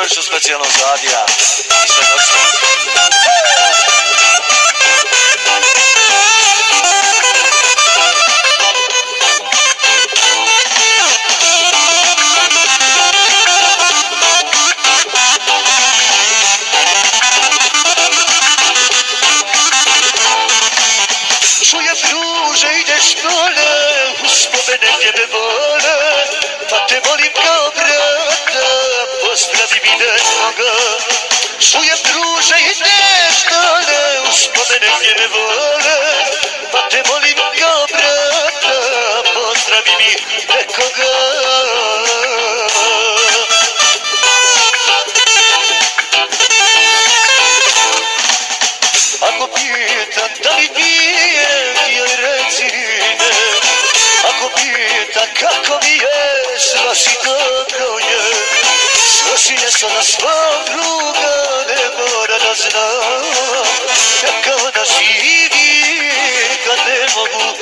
nešto specijalno za Adija i sve noćne. Čujem druže ideš dole, uspomene tebe vole, pa te volim kao brata, pozdravi mi nekoga. Čujem druže ideš dole, uspomene tebe vole, pa te volim kao brata, pozdravi mi nekoga. Ako pitan da li pijem, joj reci ne. Ako pitan kako mi je, slaši dobro je. Slaši je sada svog druga, ne mora da zna. Neka ona živi kad ne mogu